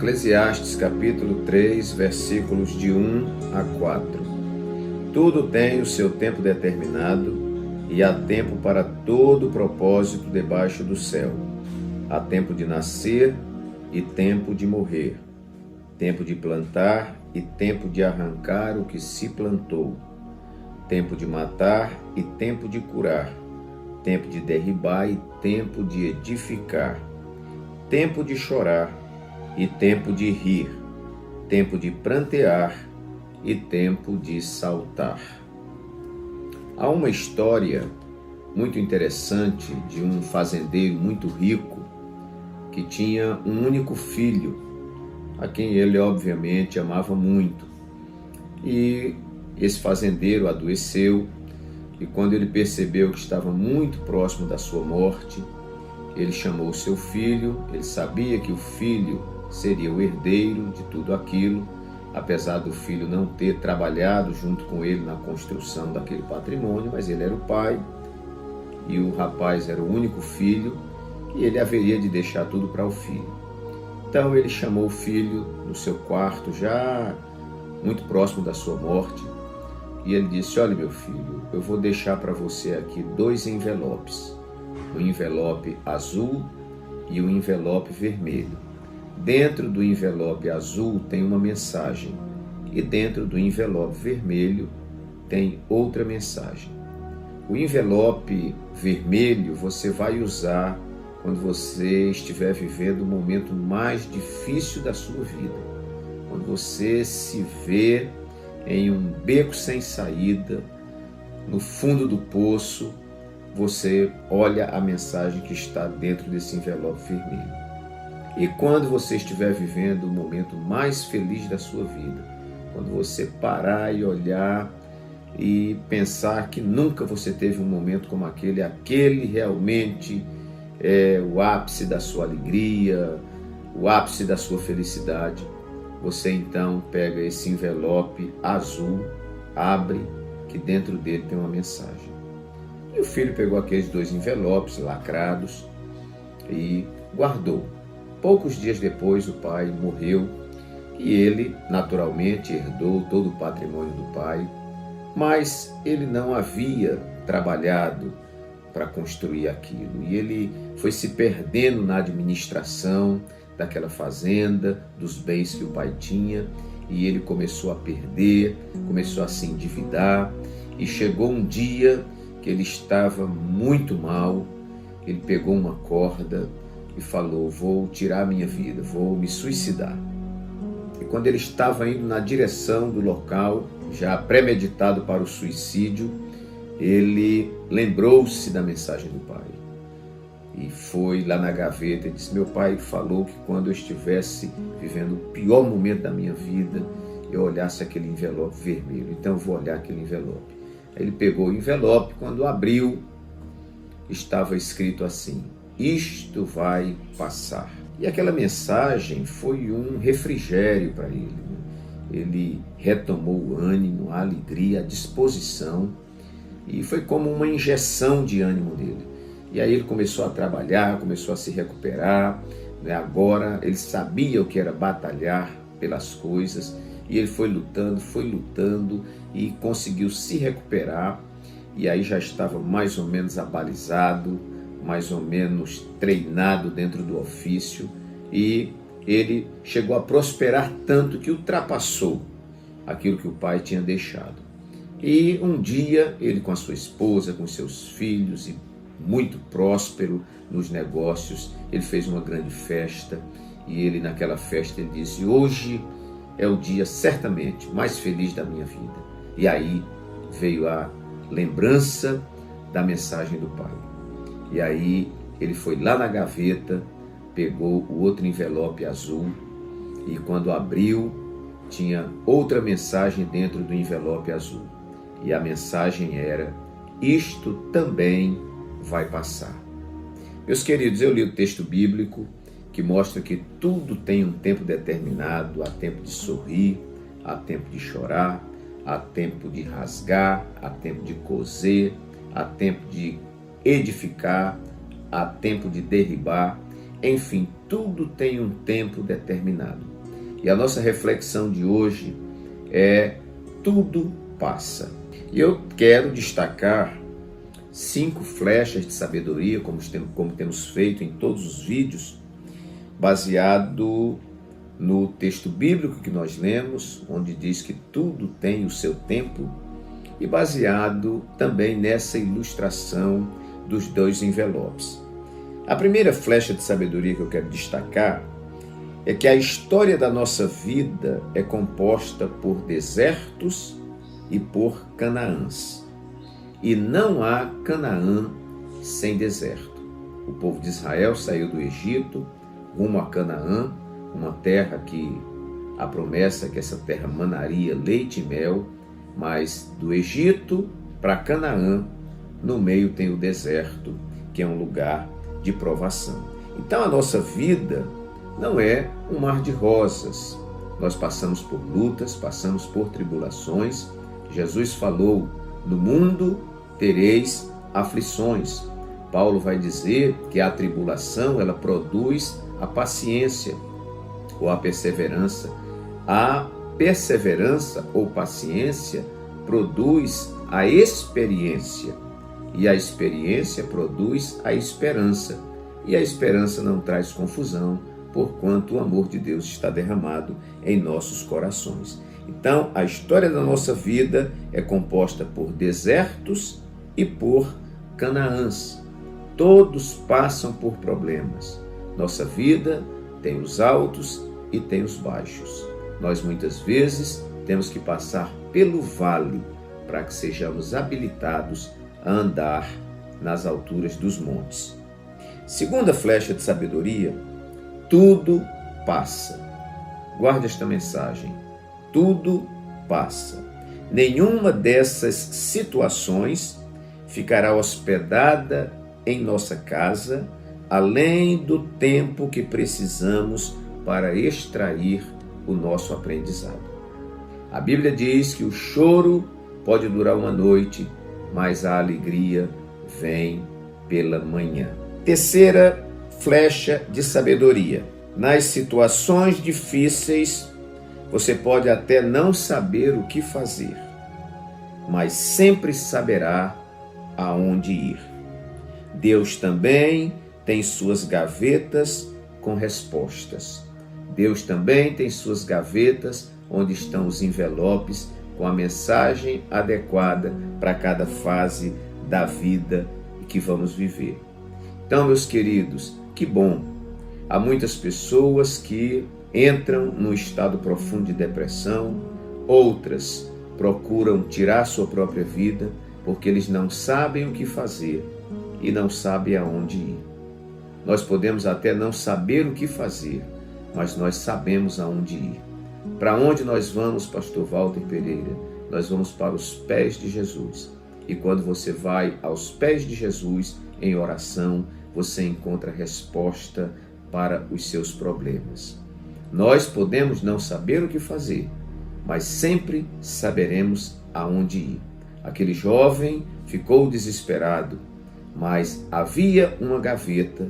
Eclesiastes capítulo 3, versículos de 1 a 4. Tudo tem o seu tempo determinado e há tempo para todo propósito debaixo do céu. Há tempo de nascer e tempo de morrer, tempo de plantar e tempo de arrancar o que se plantou, tempo de matar e tempo de curar, tempo de derribar e tempo de edificar, tempo de chorar e tempo de rir, tempo de prantear e tempo de saltar. Há uma história muito interessante de um fazendeiro muito rico que tinha um único filho, a quem ele obviamente amava muito. E esse fazendeiro adoeceu, e quando ele percebeu que estava muito próximo da sua morte, ele chamou seu filho. Ele sabia que o filho seria o herdeiro de tudo aquilo, apesar do filho não ter trabalhado junto com ele na construção daquele patrimônio, mas ele era o pai e o rapaz era o único filho e ele haveria de deixar tudo para o filho. Então ele chamou o filho no seu quarto, já muito próximo da sua morte, e ele disse: olha, meu filho, eu vou deixar para você aqui 2 envelopes, um envelope azul e um envelope vermelho. Dentro do envelope azul tem uma mensagem e dentro do envelope vermelho tem outra mensagem. O envelope vermelho você vai usar quando você estiver vivendo o momento mais difícil da sua vida, quando você se vê em um beco sem saída, no fundo do poço, você olha a mensagem que está dentro desse envelope vermelho. E quando você estiver vivendo o momento mais feliz da sua vida, quando você parar e olhar e pensar que nunca você teve um momento como aquele realmente é o ápice da sua alegria, o ápice da sua felicidade, você então pega esse envelope azul, abre, que dentro dele tem uma mensagem. E o filho pegou aqueles 2 envelopes lacrados e guardou. Poucos dias depois o pai morreu e ele naturalmente herdou todo o patrimônio do pai, mas ele não havia trabalhado para construir aquilo e ele foi se perdendo na administração daquela fazenda, dos bens que o pai tinha, e ele começou a perder, começou a se endividar, e chegou um dia que ele estava muito mal. Ele pegou uma corda e falou: vou tirar a minha vida, vou me suicidar. E quando ele estava indo na direção do local, já premeditado para o suicídio, ele lembrou-se da mensagem do pai. E foi lá na gaveta e disse: meu pai falou que quando eu estivesse vivendo o pior momento da minha vida, eu olhasse aquele envelope vermelho, então eu vou olhar aquele envelope. Aí ele pegou o envelope, quando abriu, estava escrito assim: isto vai passar. E aquela mensagem foi um refrigério para ele. Ele retomou o ânimo, a alegria, a disposição, e foi como uma injeção de ânimo nele. E aí ele começou a trabalhar, começou a se recuperar, né? Agora ele sabia o que era batalhar pelas coisas, e ele foi lutando e conseguiu se recuperar, e aí já estava mais ou menos abalizado, mais ou menos treinado dentro do ofício, e ele chegou a prosperar tanto que ultrapassou aquilo que o pai tinha deixado. E um dia ele, com a sua esposa, com seus filhos, e muito próspero nos negócios, ele fez uma grande festa, e ele naquela festa ele disse: hoje é o dia certamente mais feliz da minha vida. E aí veio a lembrança da mensagem do pai. E aí ele foi lá na gaveta, pegou o outro envelope azul, e quando abriu, tinha outra mensagem dentro do envelope azul. E a mensagem era: isto também vai passar. Meus queridos, eu li o texto bíblico que mostra que tudo tem um tempo determinado. Há tempo de sorrir, há tempo de chorar, há tempo de rasgar, há tempo de coser, há tempo de edificar, há tempo de derribar. Enfim, tudo tem um tempo determinado. E a nossa reflexão de hoje é: tudo passa. E eu quero destacar 5 flechas de sabedoria, como temos feito em todos os vídeos, baseado no texto bíblico que nós lemos, onde diz que tudo tem o seu tempo, e baseado também nessa ilustração dos 2 envelopes. A primeira flecha de sabedoria que eu quero destacar é que a história da nossa vida é composta por desertos e por Canaãs. E não há Canaã sem deserto. O povo de Israel saiu do Egito rumo a Canaã, uma terra que a promessa é que essa terra manaria leite e mel, mas do Egito para Canaã, no meio tem o deserto, que é um lugar de provação. Então a nossa vida não é um mar de rosas. Nós passamos por lutas, passamos por tribulações. Jesus falou: no mundo tereis aflições. Paulo vai dizer que a tribulação, ela produz a paciência ou a perseverança. A perseverança ou paciência produz a experiência. E a experiência produz a esperança. E a esperança não traz confusão, porquanto o amor de Deus está derramado em nossos corações. Então, a história da nossa vida é composta por desertos e por Canaãs. Todos passam por problemas. Nossa vida tem os altos e tem os baixos. Nós muitas vezes temos que passar pelo vale para que sejamos habilitados a andar nas alturas dos montes. Segunda flecha de sabedoria: tudo passa. Guarde esta mensagem. Tudo passa. Nenhuma dessas situações ficará hospedada em nossa casa, além do tempo que precisamos para extrair o nosso aprendizado. A Bíblia diz que o choro pode durar uma noite, mas a alegria vem pela manhã. Terceira flecha de sabedoria: nas situações difíceis, você pode até não saber o que fazer, mas sempre saberá aonde ir. Deus também tem suas gavetas com respostas. Deus também tem suas gavetas onde estão os envelopes com a mensagem adequada para cada fase da vida que vamos viver. Então, meus queridos, que bom! Há muitas pessoas que entram num estado profundo de depressão, outras procuram tirar sua própria vida porque eles não sabem o que fazer e não sabem aonde ir. Nós podemos até não saber o que fazer, mas nós sabemos aonde ir. Para onde nós vamos, pastor Walter Pereira? Nós vamos para os pés de Jesus. E quando você vai aos pés de Jesus em oração, você encontra resposta para os seus problemas. Nós podemos não saber o que fazer, mas sempre saberemos aonde ir. Aquele jovem ficou desesperado, mas havia uma gaveta,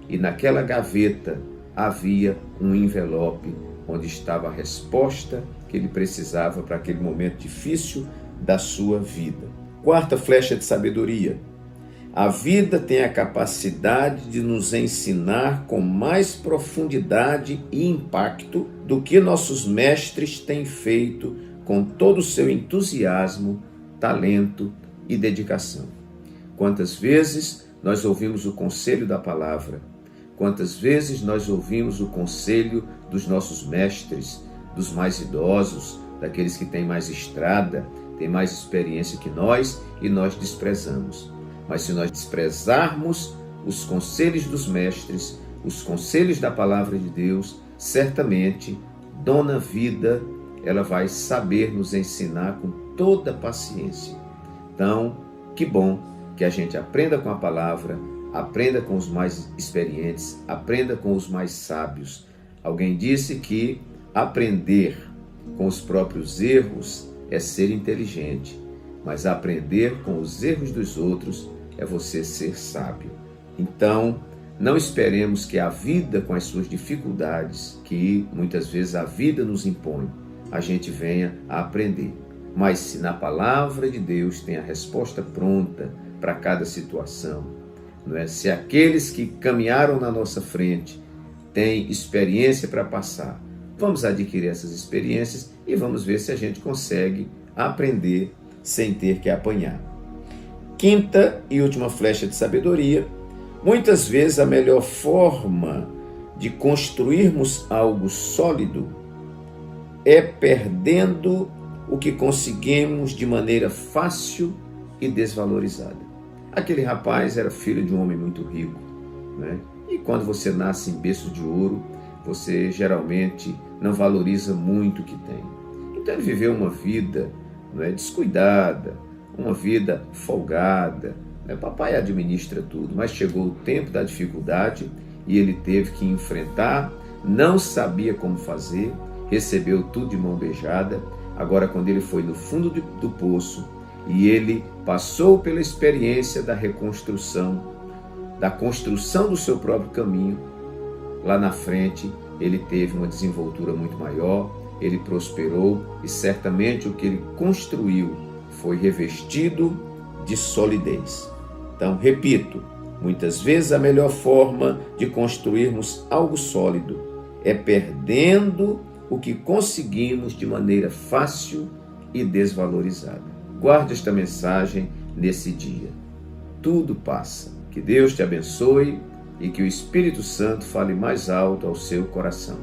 e naquela gaveta havia um envelope onde estava a resposta que ele precisava para aquele momento difícil da sua vida. Quarta flecha de sabedoria: a vida tem a capacidade de nos ensinar com mais profundidade e impacto do que nossos mestres têm feito com todo o seu entusiasmo, talento e dedicação. Quantas vezes nós ouvimos o conselho da palavra? Quantas vezes nós ouvimos o conselho dos nossos mestres, dos mais idosos, daqueles que têm mais estrada, têm mais experiência que nós, e nós desprezamos. Mas se nós desprezarmos os conselhos dos mestres, os conselhos da palavra de Deus, certamente, Dona Vida, ela vai saber nos ensinar com toda paciência. Então, que bom que a gente aprenda com a palavra, aprenda com os mais experientes, aprenda com os mais sábios. Alguém disse que aprender com os próprios erros é ser inteligente, mas aprender com os erros dos outros é você ser sábio. Então, Não esperemos que a vida, com as suas dificuldades, que muitas vezes a vida nos impõe, a gente venha a aprender. Mas se na palavra de Deus tem a resposta pronta para cada situação, não é? Se aqueles que caminharam na nossa frente têm experiência para passar, vamos adquirir essas experiências e vamos ver se a gente consegue aprender sem ter que apanhar. Quinta e última flecha de sabedoria: muitas vezes a melhor forma de construirmos algo sólido é perdendo o que conseguimos de maneira fácil e desvalorizada. Aquele rapaz era filho de um homem muito rico, né? E quando você nasce em berço de ouro, você geralmente não valoriza muito o que tem. Então ele viveu uma vida, não é, descuidada, uma vida folgada, né? Papai administra tudo, mas chegou o tempo da dificuldade e ele teve que enfrentar, não sabia como fazer, recebeu tudo de mão beijada. Agora, quando ele foi no fundo do poço e ele passou pela experiência da reconstrução, da construção do seu próprio caminho, lá na frente ele teve uma desenvoltura muito maior, ele prosperou e certamente o que ele construiu foi revestido de solidez. Então, repito, muitas vezes a melhor forma de construirmos algo sólido é perdendo o que conseguimos de maneira fácil e desvalorizada. Guarde esta mensagem nesse dia. Tudo passa. Que Deus te abençoe e que o Espírito Santo fale mais alto ao seu coração.